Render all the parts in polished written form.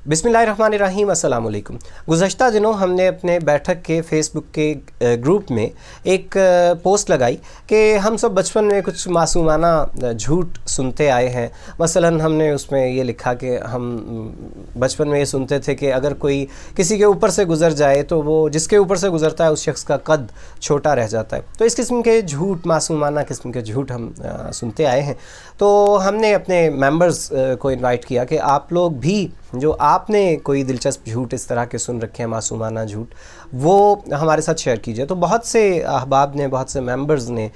बिस्मिल्लाहिर्रहमानिर्रहीम, अस्सलाम वालेकुम। गुज़श्ता दिनों हमने अपने बैठक के फेसबुक के ग्रुप में एक पोस्ट लगाई कि हम सब बचपन में कुछ मासूमाना झूठ सुनते आए हैं। मसलन हमने उसमें ये लिखा कि हम बचपन में ये सुनते थे कि अगर कोई किसी के ऊपर से गुज़र जाए तो वो जिसके ऊपर से गुज़रता है उस शख्स का कद छोटा रह जाता है। तो इस किस्म के झूठ, मासूमाना किस्म के झूठ हम सुनते आए हैं। तो हमने अपने मेंबर्स को इनवाइट किया कि आप लोग भी जो आपने कोई दिलचस्प झूठ इस तरह के सुन रखे हैं, मासूमाना झूठ, वो हमारे साथ शेयर कीजिए। तो बहुत से अहबाब ने, बहुत से मेंबर्स ने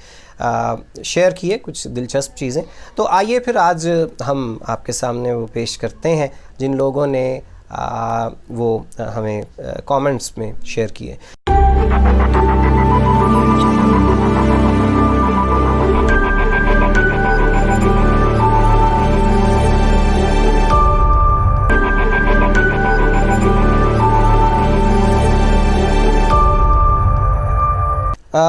शेयर किए कुछ दिलचस्प चीज़ें। तो आइए फिर आज हम आपके सामने वो पेश करते हैं जिन लोगों ने वो हमें कमेंट्स में शेयर किए।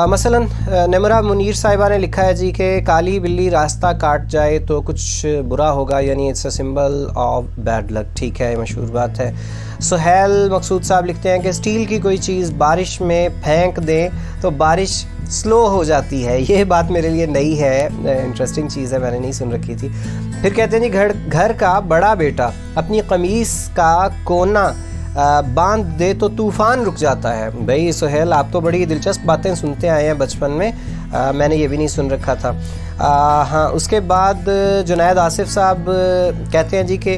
मसलन नमरा मुनीर साहिबा ने लिखा है जी कि काली बिल्ली रास्ता काट जाए तो कुछ बुरा होगा, यानी it's a symbol of bad luck. ठीक है, मशहूर बात है। सुहेल मकसूद साहब लिखते हैं कि स्टील की कोई चीज़ बारिश में फेंक दें तो बारिश स्लो हो जाती है। ये बात मेरे लिए नई है, इंटरेस्टिंग चीज़ है, मैंने नहीं सुन रखी थी। फिर कहते हैं जी घर का बड़ा बेटा अपनी कमीज़ का कोना बांध दे तो तूफ़ान रुक जाता है। भाई सुहेल, आप तो बड़ी दिलचस्प बातें सुनते आए हैं बचपन में, मैंने ये भी नहीं सुन रखा था। हाँ, उसके बाद जुनैद आसिफ साहब कहते हैं जी कि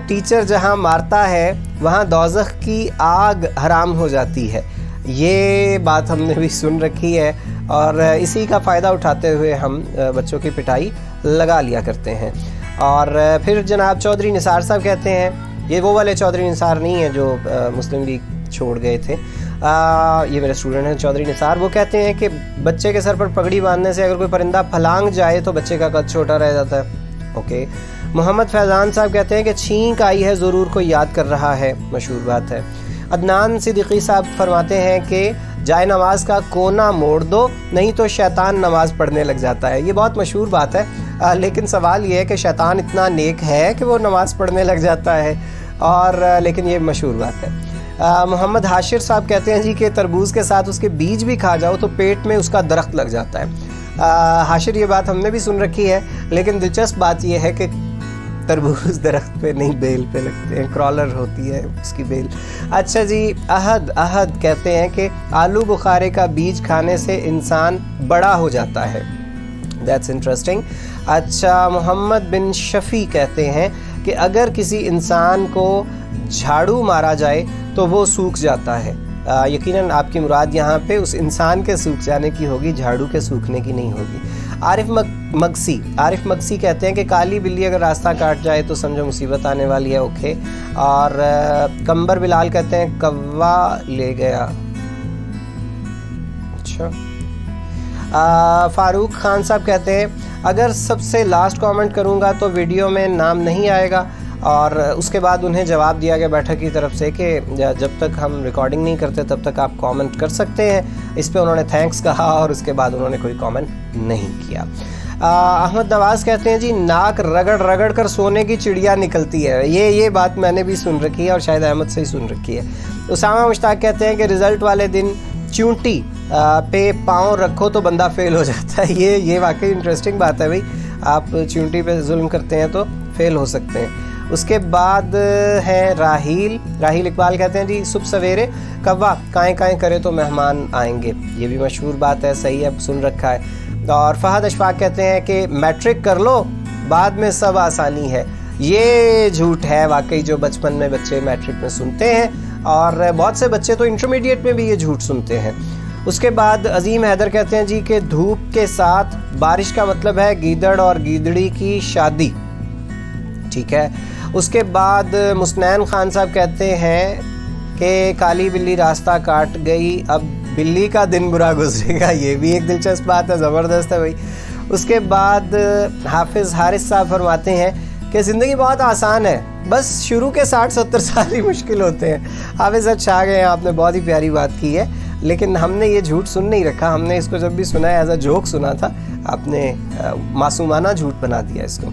टीचर जहाँ मारता है वहाँ दोज़ख की आग हराम हो जाती है। ये बात हमने भी सुन रखी है और इसी का फ़ायदा उठाते हुए हम बच्चों की पिटाई लगा लिया करते हैं। और फिर जनाब चौधरी निसार साहब कहते हैं, ये वो वाले चौधरी निसार नहीं है जो मुस्लिम लीग छोड़ गए थे, ये मेरे स्टूडेंट हैं चौधरी निसार। वो कहते हैं कि बच्चे के सर पर पगड़ी बांधने से अगर कोई परिंदा फलांग जाए तो बच्चे का कद छोटा रह जाता है। ओके। मोहम्मद फैज़ान साहब कहते हैं कि छींक आई है ज़रूर कोई याद कर रहा है, मशहूर बात है। अदनान सिद्दीकी साहब फरमाते हैं कि जाए नमाज का कोना मोड़ दो नहीं तो शैतान नमाज पढ़ने लग जाता है। ये बहुत मशहूर बात है, लेकिन सवाल ये है कि शैतान इतना नेक है कि वो नमाज पढ़ने लग जाता है, और लेकिन ये मशहूर बात है। मोहम्मद हाशिर साहब कहते हैं जी कि तरबूज के साथ उसके बीज भी खा जाओ तो पेट में उसका दरख्त लग जाता है। हाशिर, ये बात हमने भी सुन रखी है, लेकिन दिलचस्प बात ये है कि तरबूज दरख्त पे नहीं बेल पे लगते हैं, क्रॉलर होती है उसकी बेल। अच्छा जी, अहद कहते हैं कि आलू बुखारे का बीज खाने से इंसान बड़ा हो जाता है। That's interesting. अच्छा, मोहम्मद बिन शफ़ी कहते हैं कि अगर किसी इंसान को झाड़ू मारा जाए तो वो सूख जाता है। यकीनन आपकी मुराद यहाँ पे उस इंसान के सूख जाने की होगी, झाड़ू के सूखने की नहीं होगी। आरिफ मगसी कहते हैं कि काली बिल्ली अगर रास्ता काट जाए तो समझो मुसीबत आने वाली है। ओके। और कंबर बिलाल कहते हैं कौवा ले गया। अच्छा। फारूक खान साहब कहते हैं अगर सबसे लास्ट कमेंट करूंगा तो वीडियो में नाम नहीं आएगा, और उसके बाद उन्हें जवाब दिया गया बैठक की तरफ से कि जब तक हम रिकॉर्डिंग नहीं करते तब तक आप कमेंट कर सकते हैं। इस पे उन्होंने थैंक्स कहा और उसके बाद उन्होंने कोई कमेंट नहीं किया। अहमद नवाज़ कहते हैं जी नाक रगड़ रगड़ कर सोने की चिड़िया निकलती है। ये बात मैंने भी सुन रखी है और शायद अहमद से ही सुन रखी है। उसामा मुश्ताक कहते हैं कि रिज़ल्ट वाले दिन चूंटी पे पाँव रखो तो बंदा फेल हो जाता है। ये वाकई इंटरेस्टिंग बात है भाई, आप चूंटी पे जुल्म करते हैं तो फेल हो सकते हैं। उसके बाद है राहील इकबाल कहते हैं जी सुबह सवेरे कौवा काएँ काएँ करे तो मेहमान आएंगे। ये भी मशहूर बात है, सही है, सुन रखा है। और फहद अशफाक कहते हैं कि मैट्रिक कर लो बाद में सब आसानी है। ये झूठ है वाकई, जो बचपन में बच्चे मैट्रिक में सुनते हैं, और बहुत से बच्चे तो इंटरमीडिएट में भी ये झूठ सुनते हैं। उसके बाद अजीम हैदर कहते हैं जी कि धूप के साथ बारिश का मतलब है गीदड़ और गीदड़ी की शादी। ठीक है। उसके बाद मुस्नैन खान साहब कहते हैं कि काली बिल्ली रास्ता काट गई अब बिल्ली का दिन बुरा गुजरेगा। ये भी एक दिलचस्प बात है, ज़बरदस्त है भाई। उसके बाद हाफिज़ हारिस साहब फरमाते हैं कि ज़िंदगी बहुत आसान है, बस शुरू के 60-70 साल ही मुश्किल होते हैं। हाफिज़ अच्छा आ गए हैं, आपने बहुत ही प्यारी बात की है, लेकिन हमने ये झूठ सुन नहीं रखा। हमने इसको जब भी सुना है एज अ जोक सुना था, आपने मासूमाना झूठ बना दिया इसको।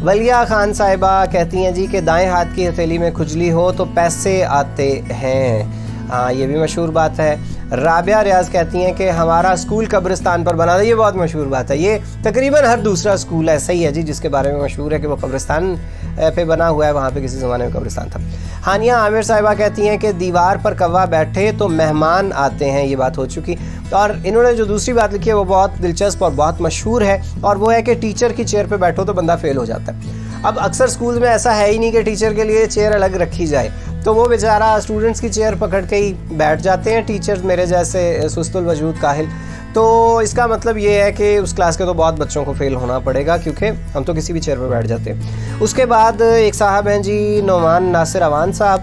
ولیہ خان صاحبہ کہتی ہیں جی کہ دائیں ہاتھ کی ہتھیلی میں کھجلی ہو تو پیسے آتے ہیں. ہاں یہ بھی مشہور بات ہے. رابعہ ریاض کہتی ہیں کہ ہمارا اسکول قبرستان پر بنا تھا. یہ بہت مشہور بات ہے. یہ تقریباً ہر دوسرا اسکول ایسا ہی ہے جی جس کے بارے میں مشہور ہے کہ وہ قبرستان پہ بنا ہوا ہے, وہاں پہ کسی زمانے میں قبرستان تھا. ہانیہ عامر صاحبہ کہتی ہیں کہ دیوار پر کوا بیٹھے تو مہمان آتے ہیں. یہ بات ہو چکی. اور انہوں نے جو دوسری بات لکھی ہے وہ بہت دلچسپ اور بہت مشہور ہے, اور وہ ہے کہ ٹیچر کی چیئر پہ بیٹھو تو بندہ فیل ہو جاتا ہے. اب اکثر اسکول میں ایسا ہے ہی نہیں کہ ٹیچر کے لیے چیئر الگ رکھی جائے, تو وہ بیچارہ اسٹوڈنٹس کی چیئر پکڑ کے ہی بیٹھ جاتے ہیں ٹیچر میرے جیسے سست الوجود کاہل. تو اس کا مطلب یہ ہے کہ اس کلاس کے تو بہت بچوں کو فیل ہونا پڑے گا, کیونکہ ہم تو کسی بھی چیئر پہ بیٹھ جاتے ہیں. اس کے بعد ایک صاحب ہیں جی نعمان ناصر اوان صاحب,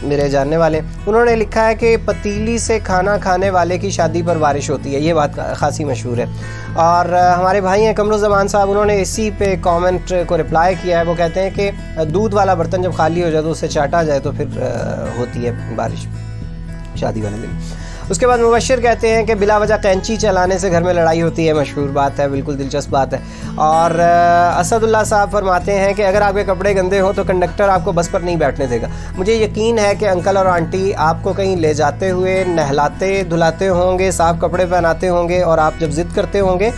میرے جاننے والے, انہوں نے لکھا ہے کہ پتیلی سے کھانا کھانے والے کی شادی پر بارش ہوتی ہے. یہ بات خاصی مشہور ہے. اور ہمارے بھائی ہیں قمرالزمان صاحب, انہوں نے اسی پہ کامنٹ کو رپلائی کیا ہے. وہ کہتے ہیں کہ دودھ والا برتن جب خالی ہو جائے تو اسے چاٹا جائے تو پھر ہوتی ہے بارش شادی والے دن. اس کے بعد مبشر کہتے ہیں کہ بلا وجہ قینچی چلانے سے گھر میں لڑائی ہوتی ہے. مشہور بات ہے, بالکل دلچسپ بات ہے. اور اسد اللہ صاحب فرماتے ہیں کہ اگر آپ کے کپڑے گندے ہوں تو کنڈکٹر آپ کو بس پر نہیں بیٹھنے دے گا. مجھے یقین ہے کہ انکل اور آنٹی آپ کو کہیں لے جاتے ہوئے نہلاتے دھلاتے ہوں گے, صاف کپڑے پہناتے ہوں گے, اور آپ جب ضد کرتے ہوں گے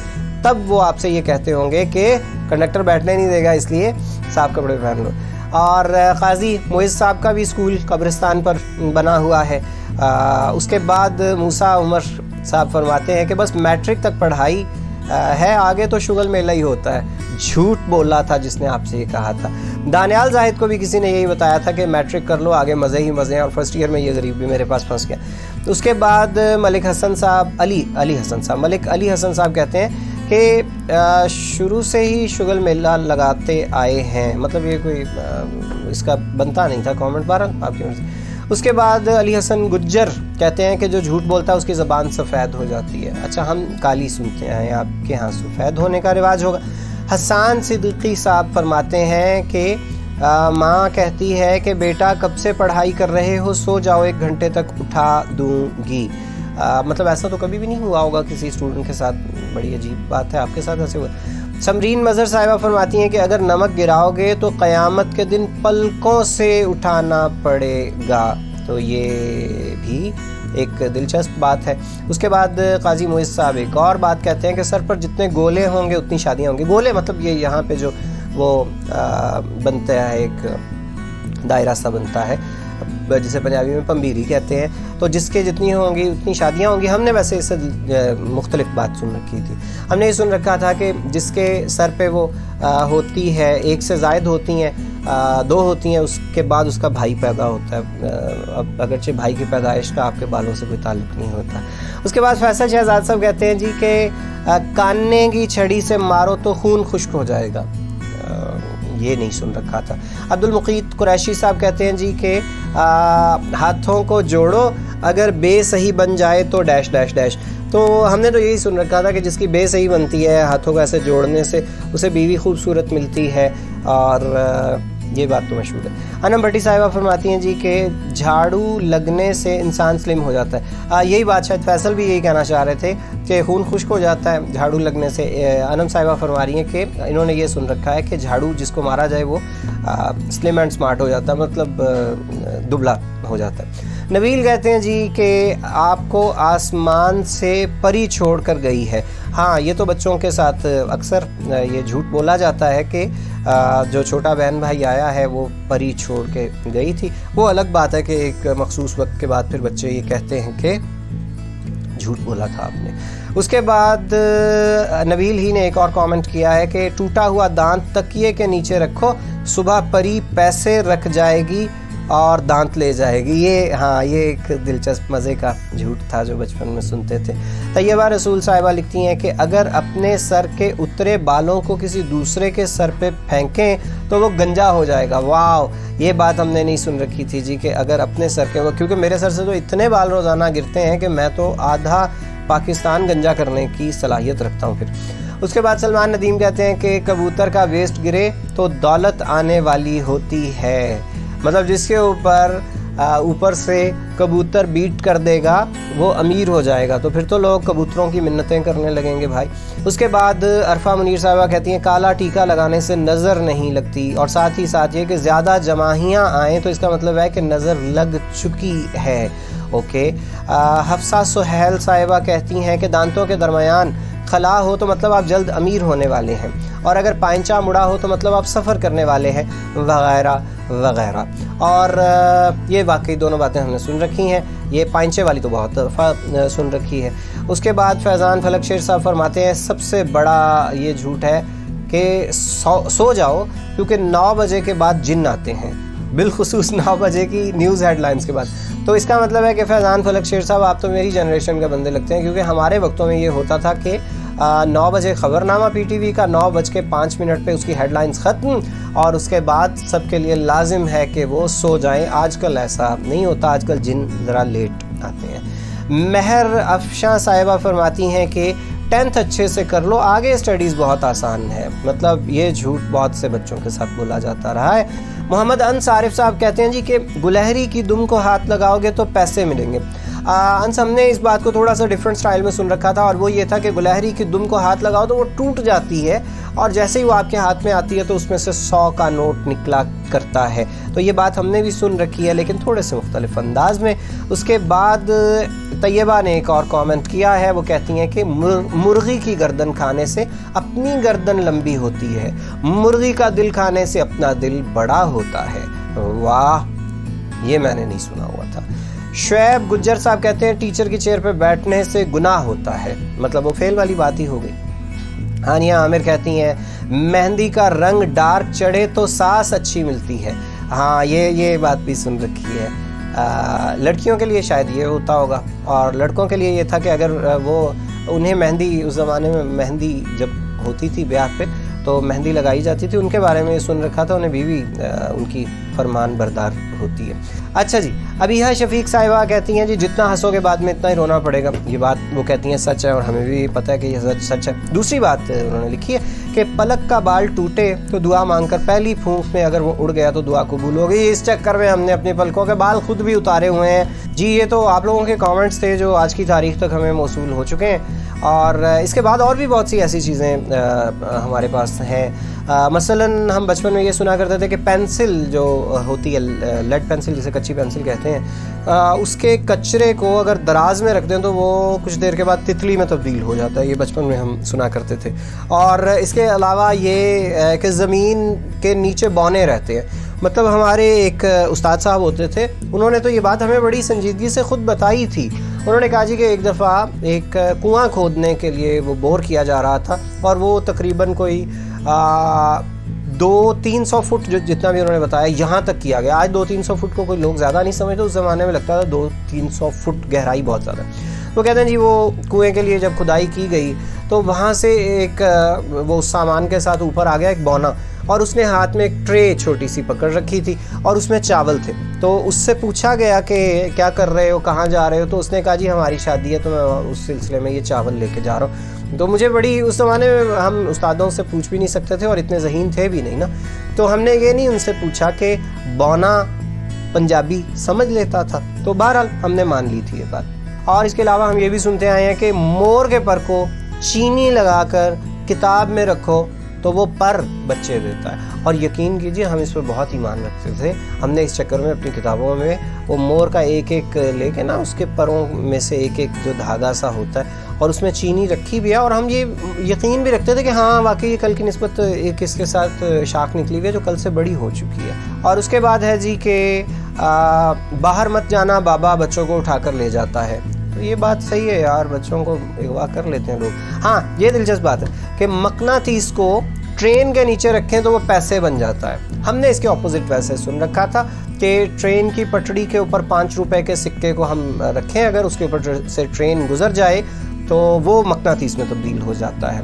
تب وہ آپ سے یہ کہتے ہوں گے کہ کنڈکٹر بیٹھنے نہیں دے گا, اس لیے صاف کپڑے پہن لو. اور قاضی معز صاحب کا بھی اسکول قبرستان پر بنا ہوا ہے. اس کے بعد موسیٰ عمر صاحب فرماتے ہیں کہ بس میٹرک تک پڑھائی ہے, آگے تو شغل میلہ ہی ہوتا ہے. جھوٹ بولا تھا جس نے آپ سے یہ کہا تھا. دانیال زاہد کو بھی کسی نے یہی بتایا تھا کہ میٹرک کر لو, آگے مزے ہی مزے ہیں, اور فرسٹ ایئر میں یہ غریب بھی میرے پاس پھنس گیا. اس کے بعد ملک حسن صاحب ملک علی حسن صاحب کہتے ہیں کہ شروع سے ہی شغل میلہ لگاتے آئے ہیں. مطلب یہ کوئی اس کا بنتا نہیں تھا کامنٹ, بارہ آپ کی مرضی. اس کے بعد علی حسن گجر کہتے ہیں کہ جو جھوٹ بولتا ہے اس کی زبان سفید ہو جاتی ہے. اچھا, ہم کالی سنتے ہیں, آپ کے ہاں سفید ہونے کا رواج ہوگا. حسان صدیقی صاحب فرماتے ہیں کہ ماں کہتی ہے کہ بیٹا کب سے پڑھائی کر رہے ہو, سو جاؤ 1 گھنٹے تک اٹھا دوں گی. مطلب ایسا تو کبھی بھی نہیں ہوا ہوگا کسی اسٹوڈنٹ کے ساتھ. بڑی عجیب بات ہے, آپ کے ساتھ ایسے ہوا. سمرین مظہر صاحبہ فرماتی ہیں کہ اگر نمک گراؤ گے تو قیامت کے دن پلکوں سے اٹھانا پڑے گا. تو یہ بھی ایک دلچسپ بات ہے. اس کے بعد قاضی معز صاحب ایک اور بات کہتے ہیں کہ سر پر جتنے گولے ہوں گے اتنی شادیاں ہوں گی. گولے مطلب یہ یہاں پہ جو وہ بنتا ہے, ایک دائرہ سا بنتا ہے جسے پنجابی میں پمبیری کہتے ہیں. تو جس کے جتنی ہوں گی اتنی شادیاں ہوں گی. ہم نے ویسے اس سے مختلف بات سن رکھی تھی. ہم نے یہ سن رکھا تھا کہ جس کے سر پہ وہ ہوتی ہے, 1 سے زائد ہوتی ہیں, 2 ہوتی ہیں, اس کے بعد اس کا بھائی پیدا ہوتا ہے. اب اگرچہ بھائی کی پیدائش کا آپ کے بالوں سے کوئی تعلق نہیں ہوتا. اس کے بعد فیصل شہزاد صاحب کہتے ہیں جی کہ کاننے کی چھڑی سے مارو تو خون خشک ہو جائے گا. یہ نہیں سن رکھا تھا. عبد المقیت قریشی صاحب کہتے ہیں جی کہ ہاتھوں کو جوڑو, اگر بے صحیح بن جائے تو ڈیش ڈیش ڈیش. تو ہم نے تو یہی سن رکھا تھا کہ جس کی بے صحیح بنتی ہے ہاتھوں کو ایسے جوڑنے سے اسے بیوی خوبصورت ملتی ہے, اور یہ بات تو مشہور ہے. انم بھٹی صاحبہ فرماتی ہیں جی کہ جھاڑو لگنے سے انسان سلم ہو جاتا ہے. یہی بات شاید فیصل بھی یہی کہنا چاہ رہے تھے کہ خون خشک ہو جاتا ہے جھاڑو لگنے سے. انم صاحبہ فرما رہی ہیں کہ انہوں نے یہ سن رکھا ہے کہ جھاڑو جس کو مارا جائے وہ سلم اینڈ سمارٹ ہو جاتا ہے, مطلب دبلا ہو جاتا ہے. نویل کہتے ہیں جی کہ آپ کو آسمان سے پری چھوڑ کر گئی ہے. ہاں, یہ تو بچوں کے ساتھ اکثر یہ جھوٹ بولا جاتا ہے کہ جو چھوٹا بہن بھائی آیا ہے وہ پری چھوڑ کے گئی تھی. وہ الگ بات ہے کہ ایک مخصوص وقت کے بعد پھر بچے یہ کہتے ہیں کہ جھوٹ بولا تھا آپ نے. اس کے بعد نبیل ہی نے ایک اور کامنٹ کیا ہے کہ ٹوٹا ہوا دانت تکیے کے نیچے رکھو, صبح پری پیسے رکھ جائے گی اور دانت لے جائے گی. یہ ایک دلچسپ مزے کا جھوٹ تھا جو بچپن میں سنتے تھے. طیبہ رسول صاحبہ لکھتی ہیں کہ اگر اپنے سر کے اترے بالوں کو کسی دوسرے کے سر پہ پھینکیں تو وہ گنجا ہو جائے گا. واو, یہ بات ہم نے نہیں سن رکھی تھی جی کہ اگر اپنے سر کے, کیونکہ میرے سر سے تو اتنے بال روزانہ گرتے ہیں کہ میں تو آدھا پاکستان گنجا کرنے کی صلاحیت رکھتا ہوں. پھر اس کے بعد سلمان ندیم کہتے ہیں کہ کبوتر کا ویسٹ گرے تو دولت آنے والی ہوتی ہے. مطلب جس کے اوپر ऊपर से कबूतर बीट कर देगा वो अमीर हो जाएगा, तो फिर तो लोग कबूतरों की मिन्नतें करने लगेंगे भाई। उसके बाद अरफा मुनीर साहिबा कहती हैं काला टीका लगाने से नज़र नहीं लगती, और साथ ही साथ ये कि ज़्यादा जमाहियाँ आएँ तो इसका मतलब है कि नज़र लग चुकी है। ओके। हफ्सा सुहेल साहिबा कहती हैं कि दांतों के दरमियान खला हो तो मतलब आप जल्द अमीर होने वाले हैं, और अगर पांचा मुड़ा हो तो मतलब आप सफ़र करने वाले हैं, वगैरह वगैरह। और ये वाकई दोनों बातें हमने सुन रखी हैं, ये पांचे वाली तो बहुत दफ़ा सुन रखी है। उसके बाद फैज़ान फलक शेर साहब फरमाते हैं सबसे बड़ा ये झूठ है कि सो जाओ क्योंकि 9 बजे के बाद जिन आते हैं, बिलखुसूस 9 बजे की न्यूज़ हेडलाइंस के बाद। तो इसका मतलब है कि फैज़ान फलक शेर साहब आप तो मेरी जनरेशन के बंदे लगते हैं, क्योंकि हमारे वक्तों में ये होता था कि 9 बजे ख़बरनामा PTV का 9:05 पे उसकी हेडलाइंस ख़त्म, और उसके बाद सबके लिए लाजिम है कि वो सो जाएं। आजकल ऐसा नहीं होता, आजकल जिन ज़रा लेट आते हैं। महर अफशा साहिबा फरमाती हैं कि 10th अच्छे से कर लो, आगे स्टडीज़ बहुत आसान है। मतलब ये झूठ बहुत से बच्चों के साथ बोला जाता रहा है। मोहम्मद अंस आरिफ साहब कहते हैं जी कि गुलहरी की दुम को हाथ लगाओगे तो पैसे मिलेंगे। अंस हमने इस बात को थोड़ा सा डिफरेंट स्टाइल में सुन रखा था, और वो ये था कि गुलहरी की दुम को हाथ लगाओ तो वो टूट जाती है, और जैसे ही वो आपके हाथ में आती है तो उसमें से 100 का नोट निकला करता है। तो ये बात हमने भी सुन रखी है, लेकिन थोड़े से मुख्तलिफ अंदाज में। उसके बाद तैयबा ने एक और कमेंट किया है, वो कहती हैं कि मुर्गी की गर्दन खाने से अपनी गर्दन लंबी होती है, मुर्गी का दिल खाने से अपना दिल बड़ा होता है। वाह, ये मैंने नहीं सुना हुआ था। शुएब गुज्जर साहब कहते हैं टीचर की चेयर पे बैठने से गुनाह होता है, मतलब वो फेल वाली बात ही हो गई। हानिया आमिर कहती हैं मेहंदी का रंग डार्क चढ़े तो सास अच्छी मिलती है। हाँ, ये बात भी सुन रखी है। लड़कियों के लिए शायद ये होता होगा, और लड़कों के लिए ये था कि अगर वो उन्हें मेहंदी, उस ज़माने में मेहंदी जब होती थी ब्याह पे तो मेहंदी लगाई जाती थी, उनके बारे में सुन रखा था, उन्हें बीवी उनकी फरमान बरदार होती है। अच्छा जी, अबीहा शफीक साहिबा कहती हैं जी जितना हंसोगे बाद में इतना ही रोना पड़ेगा। ये बात वो कहती हैं सच है, और हमें भी पता है कि ये सच है। दूसरी बात उन्होंने लिखी है कि पलक का बाल टूटे तो दुआ मांगकर पहली फूंक में अगर वो उड़ गया तो दुआ कबूल हो गई। इस चक्कर में हमने अपने पलकों के बाल खुद भी उतारे हुए हैं जी। ये तो आप लोगों के कमेंट्स थे जो आज की तारीख तक हमें मौसूल हो चुके हैं, और इसके बाद और भी बहुत सी ऐसी चीज़ें हमारे पास हैं। मसलन हम बचपन में ये सुना करते थे कि पेंसिल जो होती है, लेड पेंसिल जिसे कच्ची पेंसिल कहते हैं, उसके कचरे को अगर दराज में रख दें तो वो कुछ देर के बाद तितली में तब्दील हो जाता है। ये बचपन में हम सुना करते थे। और इसके अलावा ये कि ज़मीन के नीचे बौने रहते हैं। मतलब हमारे एक उस्ताद साहब होते थे, उन्होंने तो ये बात हमें बड़ी संजीदगी से ख़ुद बताई थी। उन्होंने कहा जी कि एक दफ़ा एक कुआं खोदने के लिए वो बोर किया जा रहा था, और वो तकरीबन कोई 200-300 फुट जो जितना भी उन्होंने बताया यहाँ तक किया गया। आज 200-300 फुट को कोई लोग ज़्यादा नहीं समझते, उस ज़माने में लगता था 200-300 फुट गहराई बहुत ज़्यादा। तो कहते हैं जी वो कुएं के लिए जब खुदाई की गई तो वहाँ से एक वो सामान के साथ ऊपर आ गया एक बौना, और उसने हाथ में एक ट्रे छोटी सी पकड़ रखी थी और उसमें चावल थे। तो उससे पूछा गया कि क्या कर रहे हो, कहाँ जा रहे हो? तो उसने कहा जी हमारी शादी है तो मैं उस सिलसिले में ये चावल लेके जा रहा हूँ। तो मुझे बड़ी, उस ज़माने में हम उस्तादों से पूछ भी नहीं सकते थे और इतने ज़हीन थे भी नहीं ना, तो हमने ये नहीं उनसे पूछा कि बौना पंजाबी समझ लेता था। तो बहरहाल हमने मान ली थी ये बात। और इसके अलावा हम ये भी सुनते आए हैं कि मोर के पर को चीनी लगाकर किताब में रखो तो वो पर बच्चे देता है। और यकीन कीजिए हम इस पर बहुत ईमान रखते थे। हमने इस चक्कर में अपनी किताबों में वो मोर का एक एक लेके ना, उसके परों में से एक एक जो धागा सा होता है और उसमें चीनी रखी भी है, और हम ये यकीन भी रखते थे कि हाँ वाकई ये कल की निस्बत एक इसके साथ शाख निकली हुई है जो कल से बड़ी हो चुकी है। और उसके बाद है जी कि बाहर मत जाना, बाबा बच्चों को उठाकर ले जाता है। तो ये बात सही है यार, बच्चों को अगवा कर लेते हैं लोग। हाँ, ये दिलचस्प बात है कि मकनातीस को ट्रेन के नीचे रखें तो वो पैसे बन जाता है। हमने इसके ऑपोजिट वैसे सुन रखा था कि ट्रेन की पटड़ी के ऊपर 5 रुपए के सिक्के को हम रखें, अगर उसके ऊपर से ट्रेन गुजर जाए तो वो मकनातीस में तब्दील हो जाता है।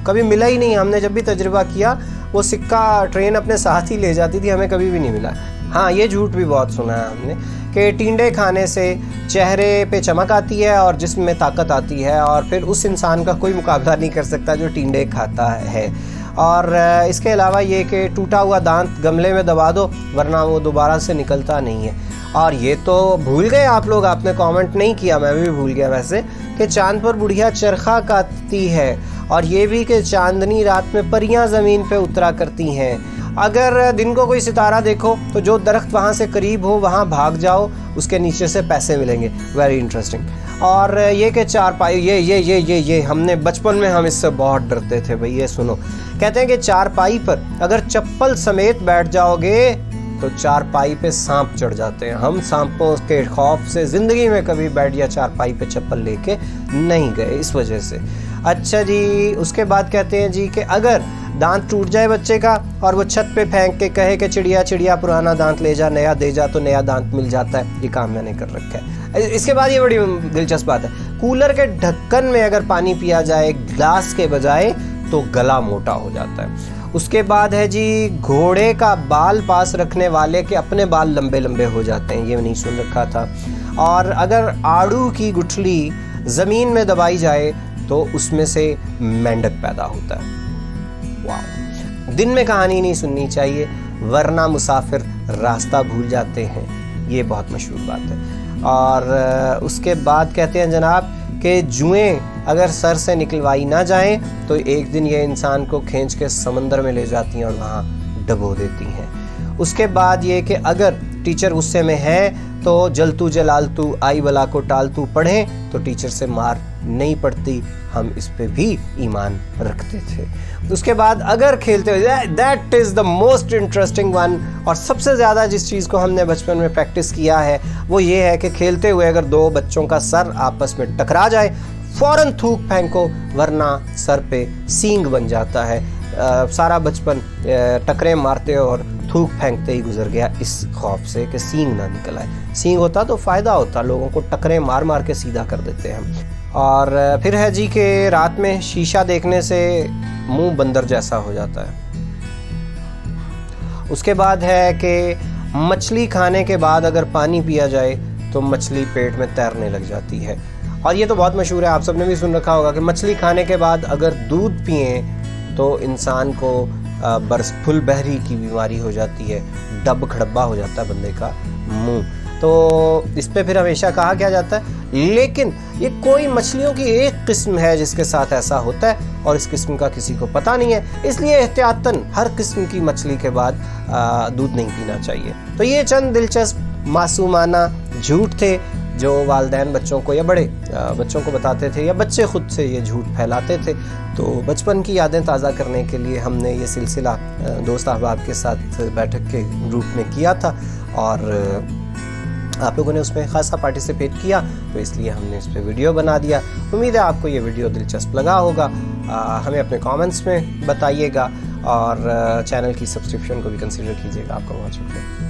कभी मिला ही नहीं, हमने जब भी तजुर्बा किया वो सिक्का ट्रेन अपने साथ ही ले जाती थी, हमें कभी भी नहीं मिला। हाँ, ये झूठ भी बहुत सुना है हमने कि टिंडे खाने से चेहरे पे चमक आती है और जिस्म में ताकत आती है, और फिर उस इंसान का कोई मुकाबला नहीं कर सकता जो टिंडे खाता है। اور اس کے علاوہ یہ کہ ٹوٹا ہوا دانت گملے میں دبا دو ورنہ وہ دوبارہ سے نکلتا نہیں ہے. اور یہ تو بھول گئے آپ لوگ, آپ نے کامنٹ نہیں کیا, میں بھی بھول گیا ویسے, کہ چاند پر بڑھیا چرخا کاٹتی ہے, اور یہ بھی کہ چاندنی رات میں پریاں زمین پہ اترا کرتی ہیں. اگر دن کو کوئی ستارہ دیکھو تو جو درخت وہاں سے قریب ہو وہاں بھاگ جاؤ, اس کے نیچے سے پیسے ملیں گے. Very interesting. اور یہ کہ چارپائی, یہ ہم نے بچپن میں ہم اس سے بہت ڈرتے تھے بھئی. یہ سنو, کہتے ہیں کہ چارپائی پر اگر چپل سمیت بیٹھ جاؤ گے تو چارپائی پہ سانپ چڑھ جاتے ہیں. ہم سانپوں کے خوف سے زندگی میں کبھی بیڈ یا چارپائی پہ چپل لے کے نہیں گئے اس وجہ سے. اچھا جی, اس کے بعد کہتے ہیں جی کہ اگر دانت ٹوٹ جائے بچے کا اور وہ چھت پہ پھینک کے کہے کہ چڑیا چڑیا پرانا دانت لے جا نیا دے جا, تو نیا دانت مل جاتا ہے. یہ کام میں نے کر رکھا ہے. اس کے بعد یہ بڑی دلچسپ بات ہے, کولر کے ڈھکن میں اگر پانی پیا جائے گلاس کے بجائے تو گلا موٹا ہو جاتا ہے. اس کے بعد ہے جی گھوڑے کا بال پاس رکھنے والے کے اپنے بال لمبے لمبے ہو جاتے ہیں. یہ نہیں سن رکھا تھا. اور اگر آڑو کی گٹھلی زمین میں دبائی جائے تو اس میں سے مینڈک پیدا ہوتا ہے. واو. دن میں کہانی نہیں سننی چاہیے ورنہ مسافر راستہ بھول جاتے ہیں. یہ بہت مشہور بات ہے. اور اس کے بعد کہتے ہیں جناب کہ جوئیں اگر سر سے نکلوائی نہ جائیں تو ایک دن یہ انسان کو کھینچ کے سمندر میں لے جاتی ہیں اور وہاں ڈبو دیتی ہیں. اس کے بعد یہ کہ اگر ٹیچر غصے میں ہے تو جلتو جلالتو آئی بلا کو ٹالتو پڑھیں تو ٹیچر سے مار نہیں پڑتی. ہم اس پہ بھی ایمان رکھتے تھے. اس کے بعد اگر کھیلتے ہوئے, that is the most interesting one, اور سب سے زیادہ جس چیز کو ہم نے بچپن میں پریکٹس کیا ہے وہ یہ ہے کہ کھیلتے ہوئے اگر دو بچوں کا سر آپس میں ٹکرا جائے فوراً تھوک پھینکو ورنہ سر پہ سینگ بن جاتا ہے. سارا بچپن ٹکرے مارتے اور تھوک پھینکتے ہی گزر گیا اس خوف سے کہ سینگ نہ نکل آئے. سینگ ہوتا تو فائدہ ہوتا, لوگوں کو ٹکرے مار مار کے سیدھا کر دیتے ہیں. اور پھر ہے جی کہ رات میں شیشہ دیکھنے سے منہ بندر جیسا ہو جاتا ہے. اس کے بعد ہے کہ مچھلی کھانے کے بعد اگر پانی پیا جائے تو مچھلی پیٹ میں تیرنے لگ جاتی ہے. اور یہ تو بہت مشہور ہے, آپ سب نے بھی سن رکھا ہوگا کہ مچھلی کھانے کے بعد اگر دودھ پئیں تو انسان کو برس پھل بہری کی بیماری ہو جاتی ہے, ڈب کھڑبا ہو جاتا ہے بندے کا منہ. تو اس پہ پھر ہمیشہ کہا کیا جاتا ہے, لیکن یہ کوئی مچھلیوں کی ایک قسم ہے جس کے ساتھ ایسا ہوتا ہے اور اس قسم کا کسی کو پتہ نہیں ہے, اس لیے احتیاطاً ہر قسم کی مچھلی کے بعد دودھ نہیں پینا چاہیے. تو یہ چند دلچسپ معصومانہ جھوٹ تھے جو والدین بچوں کو یا بڑے بچوں کو بتاتے تھے یا بچے خود سے یہ جھوٹ پھیلاتے تھے. تو بچپن کی یادیں تازہ کرنے کے لیے ہم نے یہ سلسلہ دوست احباب کے ساتھ بیٹھک کے گروپ میں کیا تھا اور آپ لوگوں نے اس میں خاصا پارٹیسپیٹ کیا, تو اس لیے ہم نے اس پہ ویڈیو بنا دیا. امید ہے آپ کو یہ ویڈیو دلچسپ لگا ہوگا. ہمیں اپنے کامنٹس میں بتائیے گا اور چینل کی سبسکرپشن کو بھی کنسیڈر کیجیے گا. آپ کا بہت شکریہ.